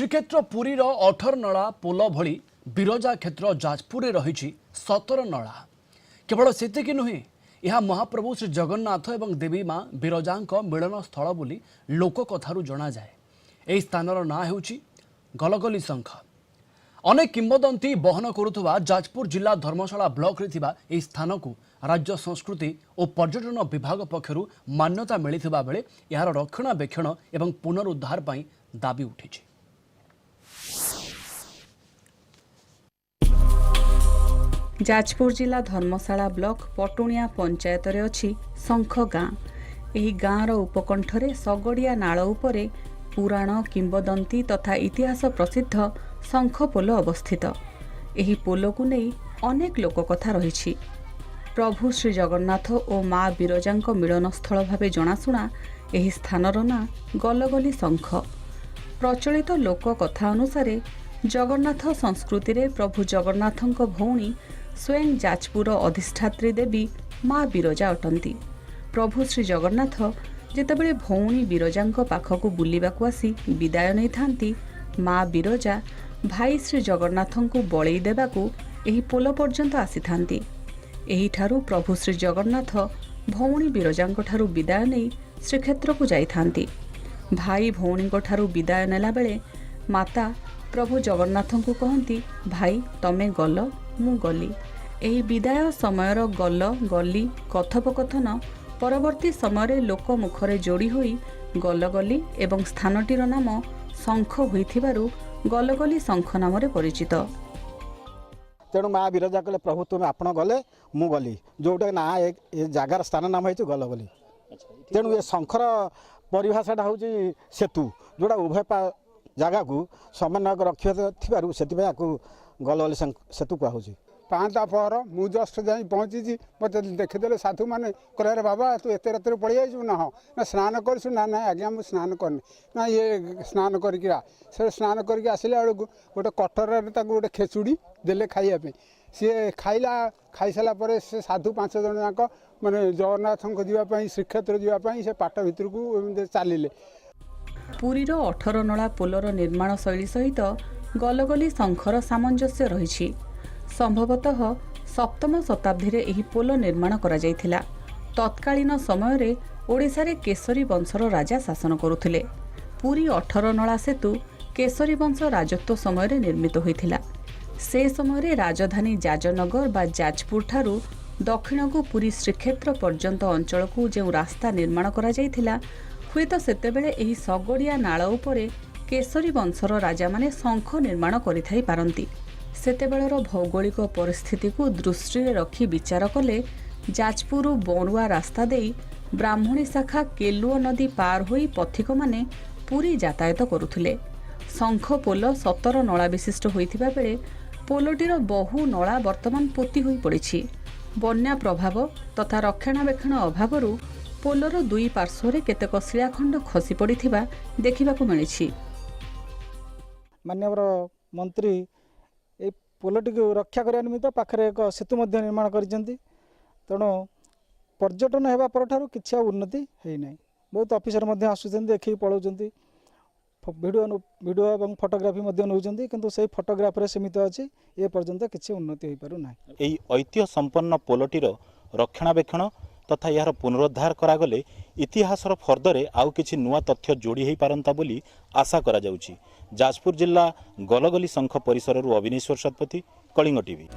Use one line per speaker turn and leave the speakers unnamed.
श्रीक्षेत्र पुरीर 18 नला पोल भली बिरजा क्षेत्र जाजपुर रही 17 नला केवल सेतिकी नुहे यह महाप्रभु श्री जगन्नाथ एवं देवी माँ बिरजा मिलन स्थल बोली लोक कथारू जना जाए। यह स्थानर ना हेउची गलगली शंख। अनेक किंवदंती बहन करुवा जाजपुर जिला धर्मशाला ब्लॉक रे थिबा एही स्थान को राज्य संस्कृति और पर्यटन विभाग पक्षरु मान्यता मिलिथिबा बेले यार रक्षणाबेक्षण एवं पुनरुद्धार पई दाबी उठिछि।
जाजपुर जिला धर्मशाला ब्लॉक पटुणिया पंचायत रे अछि शंख गाँ। एही गाँर उपकंठरे सगड़िया नाल उपरे पुराण किंवदंती तथा इतिहास प्रसिद्ध शंख पोल अवस्थित। एही पोल को नहीं अनेक लोककथा रही। प्रभु श्री जगन्नाथ और माँ बिरजांक मिलन स्थल भावे जनाशुना एही स्थानर ना गलगली शंख। प्रचलित लोककथा अनुसार जगन्नाथ संस्कृति रे प्रभु जगन्नाथंक भौणी स्वयं जाजपुर अधिष्ठात्री देवी माँ बिरजा अटंती। प्रभु श्री जगन्नाथ जेतेबेले भौणी बिरजांक पाखकु बुलिबाकु आसी विदाय नै थांती, माँ बिरजा भाई श्री जगन्नाथंकु बळेई देबाकु एही पोल पर्यंत आसी थांती। एही ठारू प्रभु श्री जगन्नाथ भौणी बिरजांक ठारू विदाय नै श्रीक्षेत्र को जाई थांती। भाई भौणींक ठारू विदाय नेला बेले माता प्रभु जगन्नाथंकु कहंती, भाई तमे गल मु गली। एही विदाय समयर गल गली कथोपकथन परवर्ती समय लोक मुखरे जोड़ी होई गलगली एवं स्थानटीर नाम शंख होइथिबारु गलगली शंख नाम परिचित।
तेणु माँ बिरजा कहले प्रभु तुम आपण गले मु गली, जोटा ना जगार स्थान नाम है गलगली। तेणु ये शंखर परिभाषाटा हूँ सेतु, जोड़ा उभय जगह को समन्वय रखा से गलगली सेतु कहूँ।
पाँचटा पहर मु जस्ट जा पहुँची मत देखीदे साधु मैंने कह बाबा तू एत रात पलि आईचु ना। हाँ ना स्नान कर ना ना आज्ञा मुझे स्नान करनी ना ये स्नान करके से स्नान करके आसला बेलू गोटे कटर गोटे खेचुड़ी देले खाइबा सी खाइला खाई सारापर से साधु 5 जन जाक माने जगन्नाथ जावाई श्रीक्षेत्र जावाई से पाट भितर को चलिले।
पुरीर 18 नला पोलर निर्माण शैली सहित गलगली शंखर सामंजस्य रही। संभवतः 7म शताब्दी रे एही पोल निर्माण करा जायथिला। तत्कालीन समय रे ओडिसा रे केसरी वंशर राजा शासन करुथिले। पुरी 18 नला सेतु केसरी वंश राजत्व समय रे निर्मित होइथिला। से समय रे राजधानी जाजनगर बा जाजपुर ठारू दक्षिण को पुरी श्रीक्षेत्र पर्यंत अंचल को जो रास्ता निर्माण करा जायथिला, हुएत सेतेबेले एही सगड़िया नाळ उपरे केसरी वंशर राजा माने शंख निर्माण करिथाई पारंती। सेतेबेलर भौगोलिक परिस्थिति को दृष्टि रखी विचार कले जाजपुर बरुआ रास्ता दे ब्राह्मणी शाखा केलुओ नदी पार होई पथिक माने पुरी यातायात करुथिले। शंख पोल 17 नला विशिष्ट होइथिबा बेले पोलटीर बहु नला वर्तमान पोती होई पड़िछि। बन्या प्रभाव तथा रक्षणाबेक्षण अभावरू पोलर दुई पार्श्वरे केतेक शिलाखंड खसी पड़िथिबा देखिबाकू मिलिछि।
माननीय मंत्री ए पोलटी को रक्षा करने निमित्त पाखरे एक सेतु निर्माण करिसेंती। तेणु पर्यटन हेबा पर ठारू किछि उन्नति है नहीं। बहुत ऑफिसर आसुचंती देखि पळौचंती वीडियो एवं फोटोग्राफी नौचंती, किंतु से फोटोग्राफी सीमित अच्छी ए पर्यंत किछि उन्नति हो पारु ना।
एही ऐतिह्य संपन्न पोलटीर रक्षणाबेक्षण तथा यार पुनरुद्धार करागले इतिहासर फर्दरे आउ किछि नुआ तथ्य जोड़ी हो पारंता बोली आशा करा जाउछि। जाजपुर जिला गलगली शंख परिसरରୁ अविनेश्वर शतपथी, कलिंग टीवी।